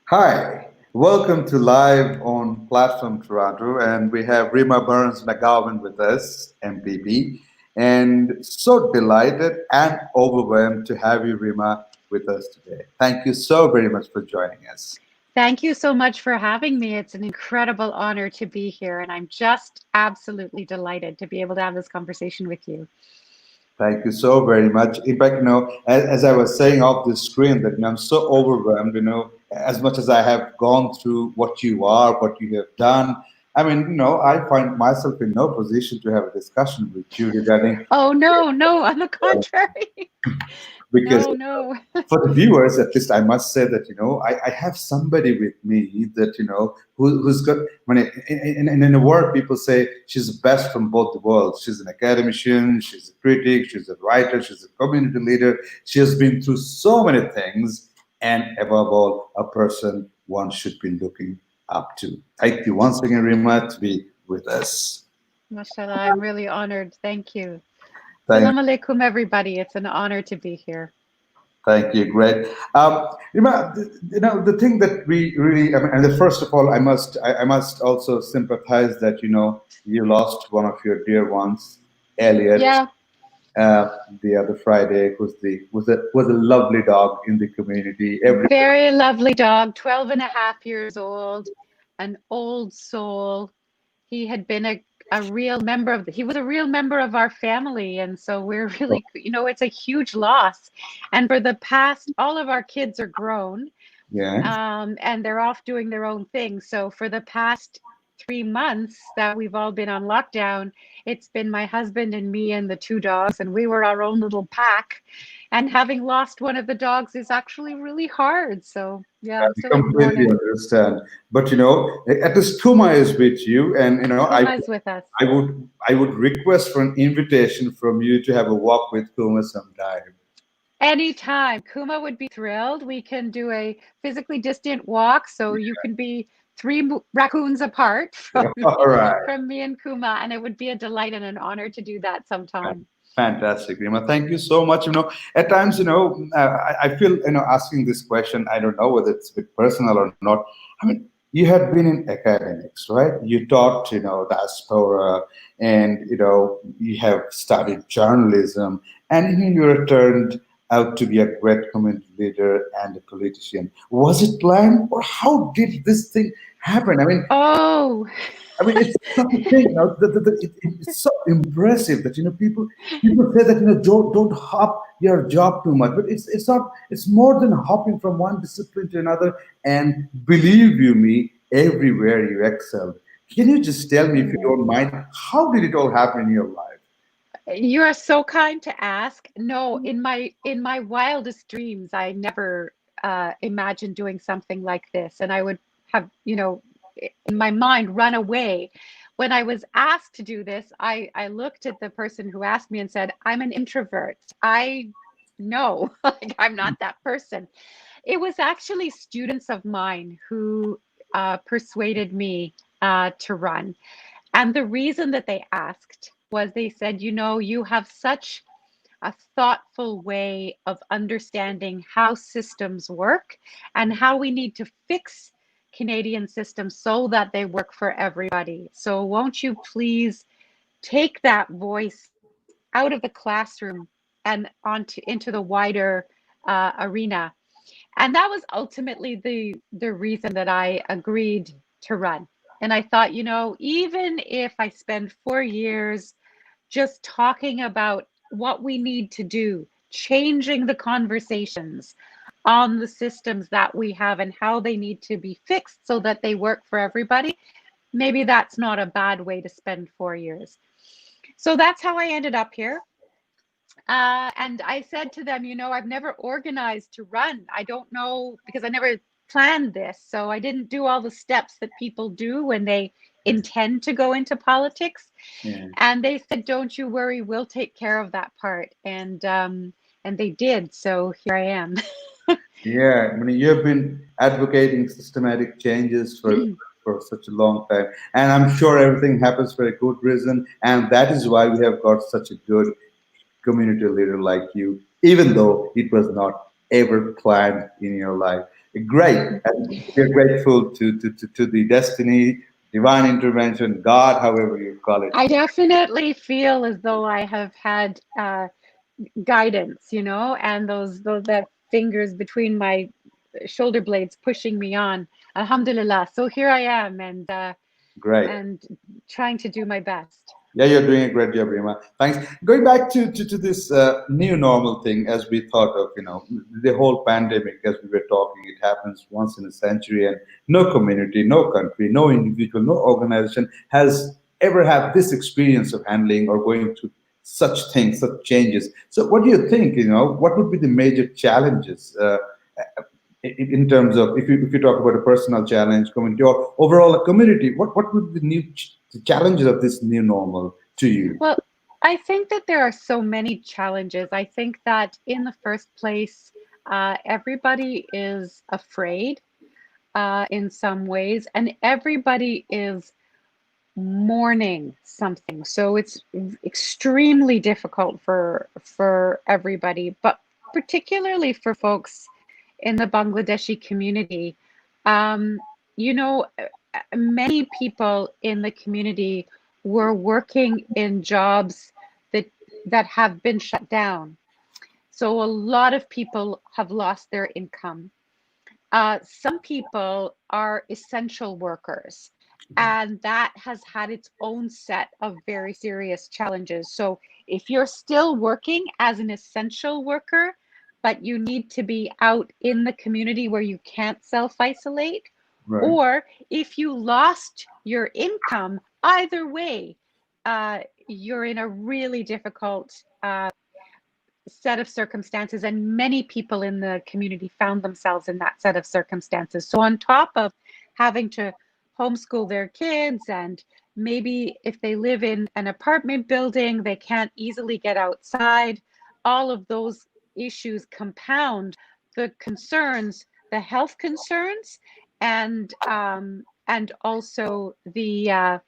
Hi, welcome to Live on Platform Toronto, and we have Rima Berns-McGowan with us, MPP, and so delighted and overwhelmed to have you, Rima, with us today. Thank you so very much for joining us. Thank you so much for having me. It's an incredible honor to be here, and I'm just absolutely delighted to be able to have this conversation with you. Thank you so very much. In fact, as I was saying off the screen, that I'm so overwhelmed. As much as I have gone through what you are, what you have done. I mean, I find myself in no position to have a discussion with you regarding Oh, no, no, on the contrary. because No, no. for the viewers, at least I must say that I have somebody with me that who's got. When in a word, people say she's the best from both the worlds. She's an academician, she's a critic, she's a writer, she's a community leader. She has been through so many things, and above all, a person one should be looking up to. Thank you once again, Rima, to be with us. Mashallah, I'm really honored. Thank you. Thank Salam alaikum, everybody. It's an honor to be here. Thank you. Great. The thing that we really, I mean, and first of all, I must also sympathize that you lost one of your dear ones, Elliot, Yeah, uh, the other Friday. Was a lovely dog in the community. very lovely dog, 12 and a half years old, an old soul. He had been a real member of he was a real member of our family, and so we're really, it's a huge loss. And for the past, all of our kids are grown, Yeah. and they're off doing their own thing. So for the past 3 months that we've all been on lockdown, it's been my husband and me and the two dogs, and we were our own little pack. And having lost one of the dogs is actually really hard. So yeah, I'm I still in completely mourning. understand. But at least Kuma is with you, and Kuma's with us. I would request for an invitation from you to have a walk with Kuma sometime. Anytime. Kuma would be thrilled. We can do a physically distant walk, so you can be three raccoons apart from All right. from me and Kuma, and it would be a delight and an honor to do that sometime. Fantastic, Rima. Thank you so much. At times, I feel, asking this question, I don't know whether it's a bit personal or not. I mean, you had been in academics, right? You taught, diaspora, and, you have studied journalism, and you turned out to be a great community leader and a politician. Was it planned, or how did this thing happen? Oh, It's such a thing. It's so impressive that people say that don't hop your job too much, but it's not. It's more than hopping from one discipline to another. And believe you me, everywhere you excelled. Can you just tell me, if you yeah. don't mind, how did it all happen in your life? You are so kind to ask. No, in my wildest dreams, I never imagined doing something like this, and I would have, in my mind, run away. When I was asked to do this, I looked at the person who asked me and said, "I'm an introvert. I no, like I'm not that person." It was actually students of mine who persuaded me to run. And the reason that they asked was they said, you have such a thoughtful way of understanding how systems work and how we need to fix Canadian systems so that they work for everybody. So won't you please take that voice out of the classroom and onto into the wider arena? And that was ultimately the reason that I agreed to run. And I thought, even if I spend 4 years just talking about what we need to do, changing the conversations on the systems that we have and how they need to be fixed so that they work for everybody, maybe that's not a bad way to spend 4 years. So that's how I ended up here. And I said to them, I've never organized to run. I don't know because I never planned this. So I didn't do all the steps that people do when they intend to go into politics. Yeah. And they said, "Don't you worry, we'll take care of that part." And they did. So here I am. Yeah, you have been advocating systematic changes for such a long time, and I'm sure everything happens for a good reason, and that is why we have got such a good community leader like you, even though it was not ever planned in your life. Great. And we're grateful to the destiny, divine intervention, God, however you call it. I definitely feel as though I have had guidance, and those that fingers between my shoulder blades pushing me on. Alhamdulillah. So here I am, Great. and trying to do my best. Yeah, you're doing a great job, Rima. Thanks. Going back to this new normal thing, as we thought of, the whole pandemic, as we were talking, it happens once in a century, and no community, no country, no individual, no organization has ever had this experience of handling or going through such things, such changes. So, what do you think? What would be the major challenges? In terms of if you talk about a personal challenge, community, or overall a community, what would be the the challenges of this new normal to you? Well, I think that there are so many challenges. I think that in the first place, everybody is afraid in some ways, and everybody is mourning something. So it's extremely difficult for everybody, but particularly for folks in the Bangladeshi community. Um, you know, many people in the community were working in jobs that have been shut down. So a lot of people have lost their income. Some people are essential workers, and that has had its own set of very serious challenges. So, if you're still working as an essential worker, but you need to be out in the community where you can't self isolate, Right. or if you lost your income, either way, you're in a really difficult set of circumstances, and many people in the community found themselves in that set of circumstances. So, on top of having to homeschool their kids, and maybe if they live in an apartment building, they can't easily get outside, all of those issues compound the concerns, the health concerns, and also the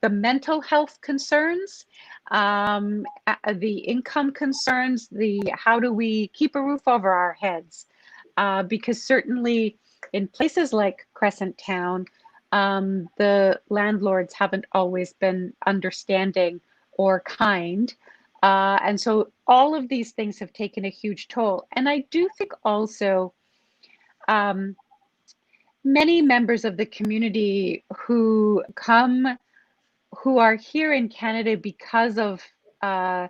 mental health concerns, the income concerns, the how do we keep a roof over our heads? Because certainly in places like Crescent Town, the landlords haven't always been understanding or kind. And so all of these things have taken a huge toll. And I do think also um, many members of the community who are here in Canada because of uh,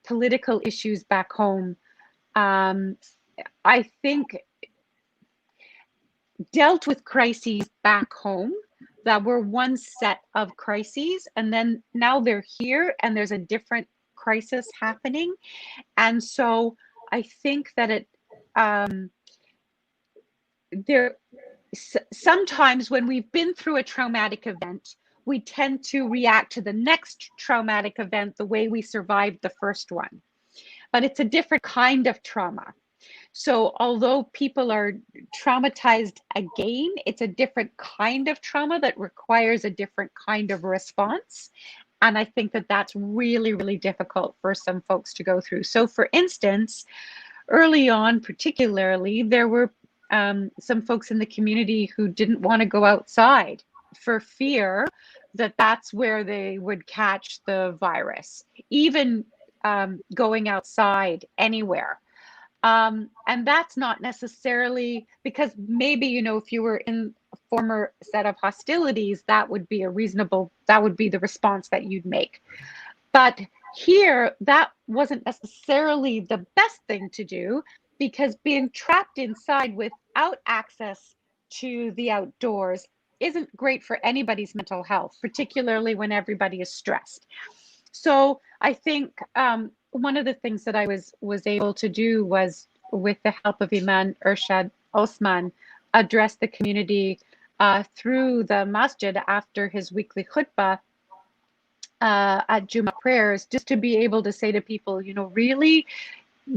political issues back home, um, I think dealt with crises back home that were one set of crises, and then now they're here and there's a different crisis happening. And so I think that um, there sometimes when we've been through a traumatic event, we tend to react to the next traumatic event the way we survived the first one. But it's a different kind of trauma. So, although people are traumatized again, it's a different kind of trauma that requires a different kind of response. And I think that that's really, really difficult for some folks to go through. So, for instance, early on, particularly, there were some folks in the community who didn't want to go outside for fear that that's where they would catch the virus, even going outside anywhere. And that's not necessarily because maybe, if you were in a former set of hostilities, that would be that would be the response that you'd make. But here, that wasn't necessarily the best thing to do because being trapped inside without access to the outdoors isn't great for anybody's mental health, particularly when everybody is stressed. So I think one of the things that I was able to do was, with the help of Imam Irshad Osman, address the community through the masjid after his weekly khutbah at Juma prayers, just to be able to say to people, really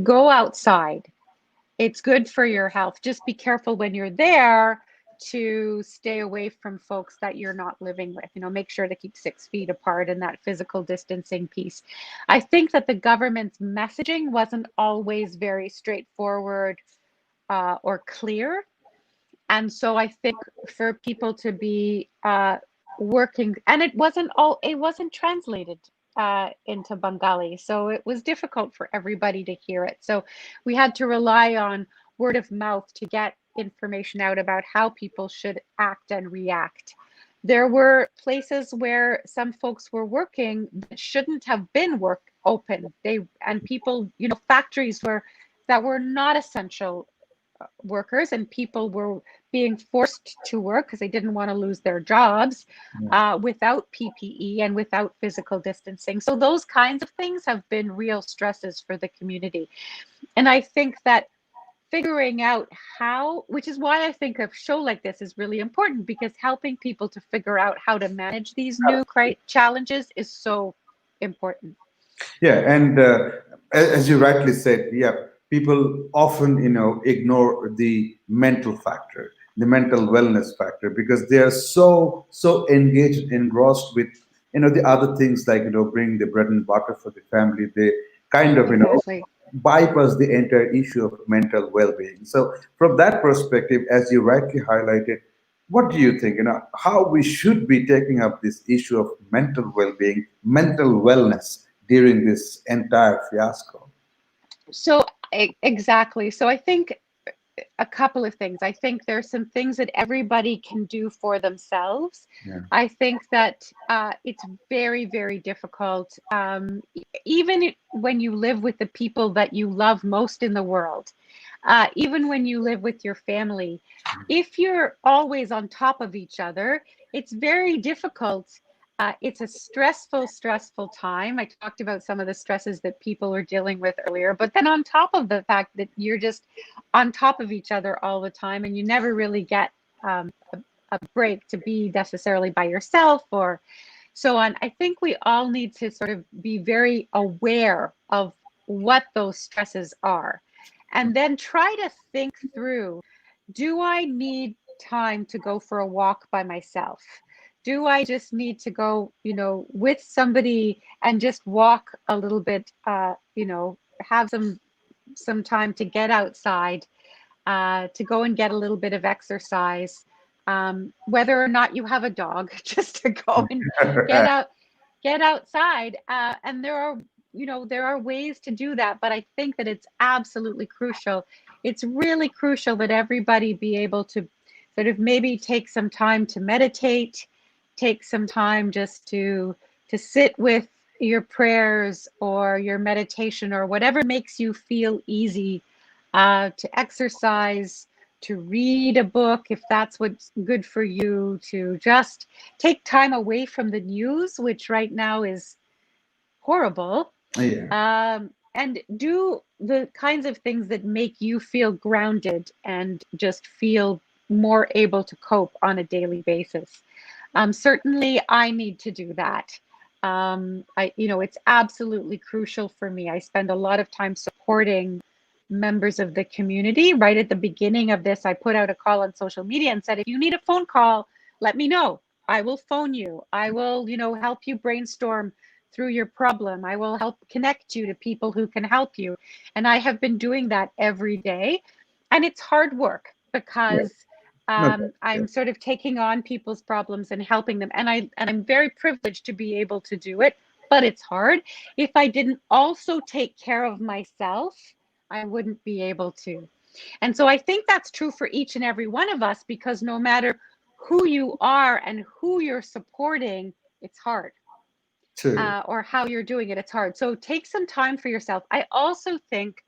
go outside. It's good for your health. Just be careful when you're there to stay away from folks that you're not living with. Make sure to keep 6 feet apart and that physical distancing piece. I think that the government's messaging wasn't always very straightforward or clear. And so I think for people to be working, and it wasn't translated into Bengali, so it was difficult for everybody to hear it. So we had to rely on word of mouth to get information out about how people should act and react. There were places where some folks were working that shouldn't have been work open. And people, factories that were not essential workers, and people were being forced to work because they didn't want to lose their jobs without PPE and without physical distancing. So those kinds of things have been real stresses for the community. And I think that figuring out how, which is why I think a show like this is really important, because helping people to figure out how to manage these new challenges is so important. Yeah, and as you rightly said, yeah, people often, ignore the mental factor, the mental wellness factor, because they are so engaged, engrossed with, the other things like, bring the bread and butter for the family. They kind of, Exactly. bypass the entire issue of mental well-being. So, from that perspective, as you rightly highlighted, what do you think? How we should be taking up this issue of mental well-being, mental wellness during this entire fiasco? So exactly. So I think a couple of things. I think there's some things that everybody can do for themselves. Yeah. I think that it's very, very difficult, even when you live with the people that you love most in the world, even when you live with your family. If you're always on top of each other, it's very difficult. It's a stressful time. I talked about some of the stresses that people are dealing with earlier, but then on top of the fact that you're just on top of each other all the time and you never really get a break to be necessarily by yourself or so on. I think we all need to sort of be very aware of what those stresses are and then try to think through, do I need time to go for a walk by myself? Do I just need to go, with somebody and just walk a little bit, have some time to get outside, to go and get a little bit of exercise, whether or not you have a dog, just to go and get out, get outside. And there are ways to do that, but I think that it's absolutely crucial. It's really crucial that everybody be able to sort of maybe take some time to meditate, take some time just to sit with your prayers or your meditation or whatever makes you feel easy, to exercise, to read a book if that's what's good for you, to just take time away from the news, which right now is horrible, Yeah. and do the kinds of things that make you feel grounded and just feel more able to cope on a daily basis. Certainly, I need to do that. It's absolutely crucial for me. I spend a lot of time supporting members of the community. Right at the beginning of this, I put out a call on social media and said, if you need a phone call, let me know. I will phone you. I will, help you brainstorm through your problem. I will help connect you to people who can help you. And I have been doing that every day. And it's hard work Yeah. because No, yeah. I'm sort of taking on people's problems and helping them. And I'm very privileged to be able to do it, but it's hard. If I didn't also take care of myself, I wouldn't be able to. And so I think that's true for each and every one of us, because no matter who you are and who you're supporting, it's hard. True. Or how you're doing it, it's hard. So take some time for yourself. I also think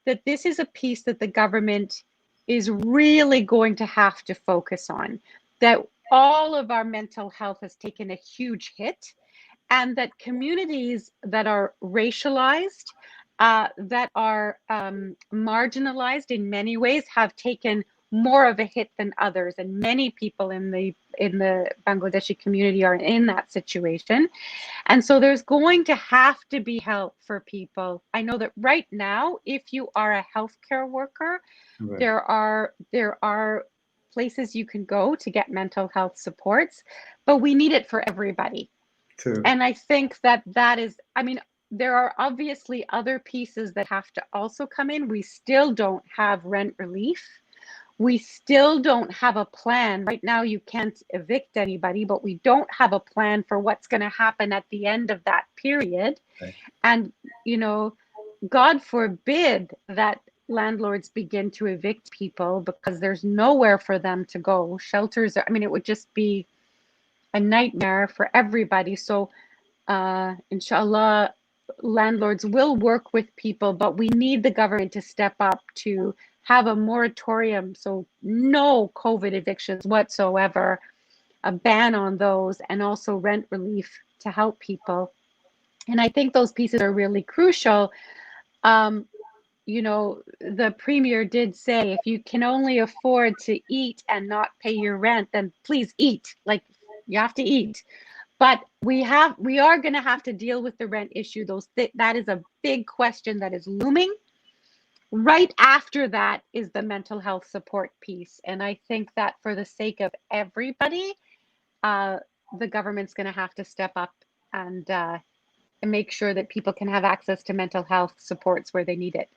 that this is a piece that the government is really going to have to focus on, that all of our mental health has taken a huge hit, and that communities that are racialized, that are marginalized in many ways, have taken more of a hit than others, and many people in the Bangladeshi community are in that situation. And so there's going to have to be help for people. I know that right now, if you are a healthcare worker, Right. there are places you can go to get mental health supports, but we need it for everybody. True. And I think that is, I mean, there are obviously other pieces that have to also come in. We still don't have rent relief. we still don't have a plan. Right now, you can't evict anybody, but we don't have a plan for what's going to happen at the end of that period. Right. And, you know, God forbid that landlords begin to evict people because there's nowhere for them to go. Shelters, I mean, it would just be a nightmare for everybody. So, inshallah, landlords will work with people, but we need the government to step up to have a moratorium. So, no COVID evictions whatsoever, a ban on those, and also rent relief to help people. And I think those pieces are really crucial. Um, you know, the premier did say if you can only afford to eat and not pay your rent, then please eat. Like, you have to eat. But we are going to have to deal with the rent issue. That is a big question that is looming. Right after that is the mental health support piece. And I think that for the sake of everybody, the government's going to have to step up and make sure that people can have access to mental health supports where they need it.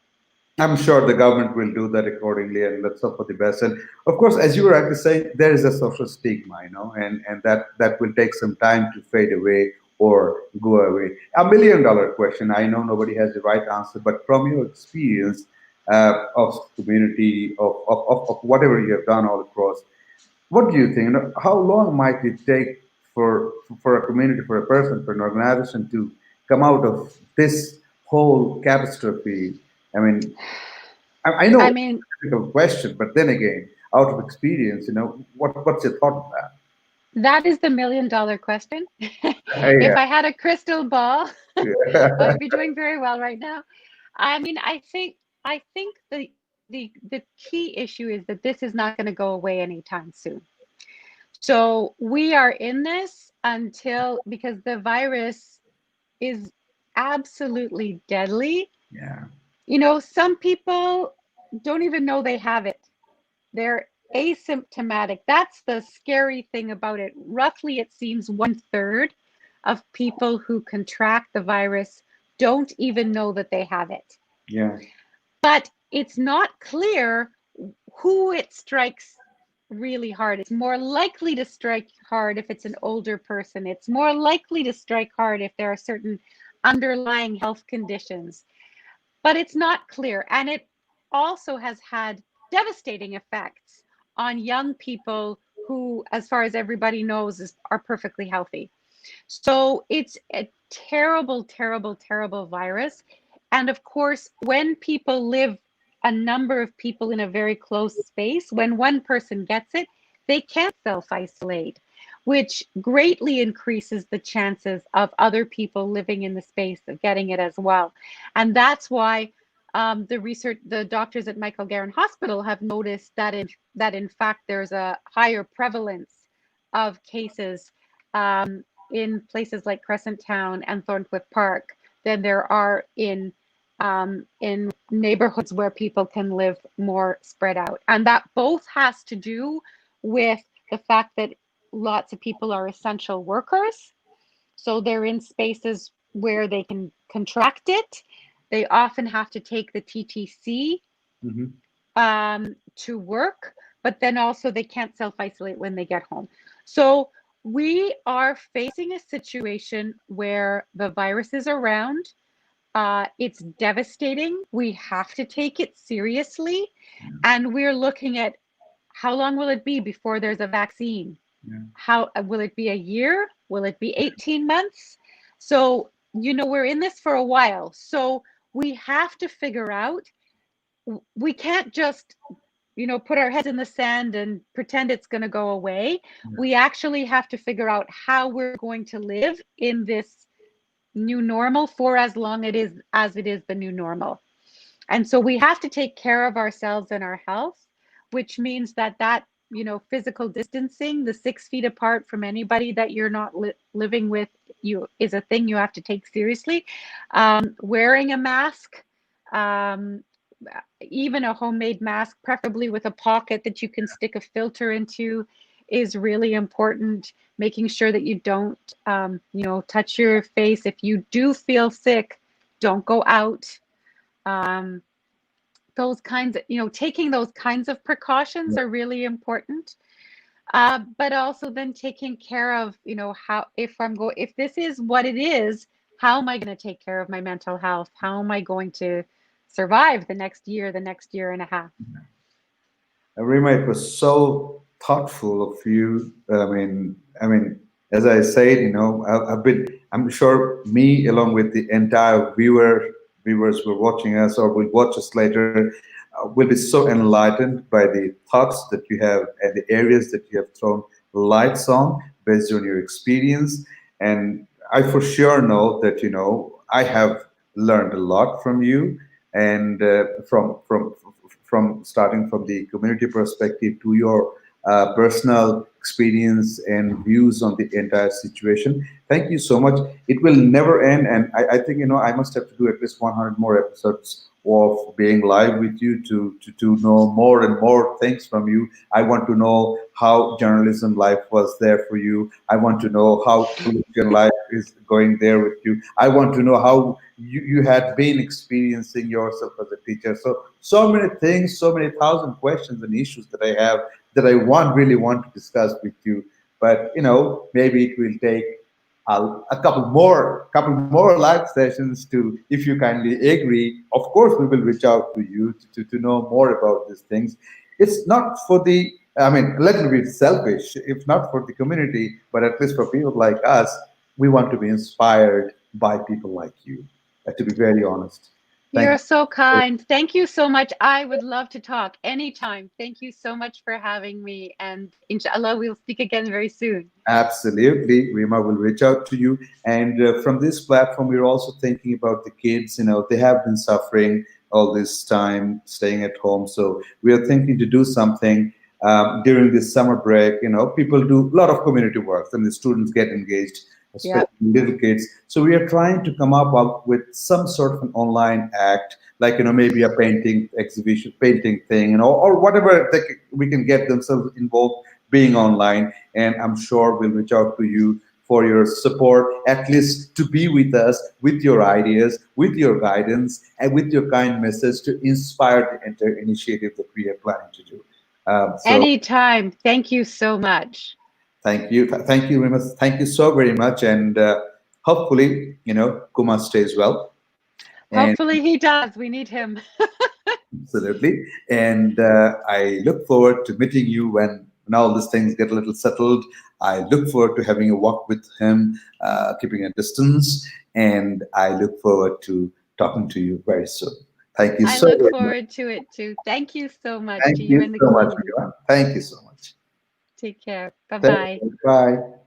I'm sure the government will do that accordingly, and let's hope for the best. And of course, as you were actually saying, there is a social stigma, and that will take some time to fade away or go away. $1 million question. I know nobody has the right answer, but from your experience of community of whatever you have done all across, what do you think? How long might it take for a community, for a person, for an organization to come out of this whole catastrophe? I mean, I know I it's mean, a difficult question, but then again, out of experience, what's your thought on that? that is the $1 million question. If Yeah, I had a crystal ball, yeah. I'd be doing very well right now. I mean, I think the key issue is that this is not going to go away anytime soon. So we are in this until, because the virus is absolutely deadly. Yeah. You know, some people don't even know they have it. They're asymptomatic. That's the scary thing about it. Roughly, it seems 1/3 of people who contract the virus don't even know that they have it. Yeah. But it's not clear who it strikes really hard. It's more likely to strike hard if it's an older person. It's more likely to strike hard if there are certain underlying health conditions. But it's not clear. And it also has had devastating effects on young people who, as far as everybody knows, are perfectly healthy. So it's a terrible, terrible, terrible virus. And of course, when people live, a number of people in a very close space, when one person gets it, they can't self-isolate, which greatly increases the chances of other people living in the space of getting it as well. And that's why the doctors at Michael Garron Hospital have noticed that in fact there's a higher prevalence of cases in places like Crescent Town and Thorncliffe Park than there are in neighborhoods where people can live more spread out. And that both has to do with the fact that lots of people are essential workers. So they're in spaces where they can contract it. They often have to take the TTC Hmm. to work, but then also they can't self-isolate when they get home. So we are facing a situation where the virus is around. It's devastating. We have to take it seriously. And we're looking at how long will it be before there's a vaccine? Yeah. How will it be a year? Will it be 18 months? So, we're in this for a while. So we have to figure out, we can't just, put our heads in the sand and pretend it's going to go away. Yeah. We actually have to figure out how we're going to live in this new normal for as long as it is the new normal. And so we have to take care of ourselves and our health, which means that physical distancing, the 6 feet apart from anybody that you're not living with, is a thing you have to take seriously. Wearing a mask, um, even a homemade mask, preferably with a pocket that you can stick a filter into, is really important. Making sure that you don't, touch your face. If you do feel sick, don't go out. Um, those kinds of, taking those kinds of precautions are really important. But also then taking care of, how, if this is what it is, how am I going to take care of my mental health? How am I going to survive the next year and a half? Rima, it was so thoughtful of you. As I said, I've been. I'm sure me, along with the entire viewers who are watching us or will watch us later, will be so enlightened by the thoughts that you have and the areas that you have thrown lights on based on your experience. And I for sure know that I have learned a lot from you, and from starting from the community perspective to your personal experience and views on the entire situation. Thank you so much. It will never end, and I think I must have to do at least 100 more episodes of being live with you to know more and more things from you. I want to know how journalism life was there for you. I want to know how Christian life is going there with you. I want to know how you had been experiencing yourself as a teacher. So many things, so many thousand questions and issues that I have that I really want to discuss with you. But maybe it will take a couple more live sessions to, if you kindly agree. Of course, we will reach out to you to know more about these things. It's not for the, let me be selfish, if not for the community, but at least for people like us, we want to be inspired by people like you, to be very honest. Thank You're so you. kind. Thank you so much. I would love to talk anytime. Thank you so much for having me. And inshallah, we'll speak again very soon. Absolutely. Rima will reach out to you. And from this platform, we're also thinking about the kids. They have been suffering all this time, staying at home. So we are thinking to do something during this summer break. People do a lot of community work and the students get engaged, Yeah. especially little kids. So we are trying to come up with some sort of an online act, like, maybe a painting exhibition, painting thing, or whatever we can get themselves involved being online. And I'm sure we'll reach out to you for your support, at least to be with us, with your ideas, with your guidance, and with your kind message to inspire the entire initiative that we are planning to do. So Anytime. Thank you so much. thank you, Remus. Thank you so very much, and hopefully, Kumar stays well. And Hopefully he does. We need him. absolutely. And I look forward to meeting you when all these things get a little settled. I look forward to having a walk with him, keeping a distance. And I look forward to talking to you very soon. Thank you I so look very much. forward to it too. Thank you so much Thank to you you and the so much, community. everyone. Thank you so much. Take care. Bye Thank bye. you. Bye.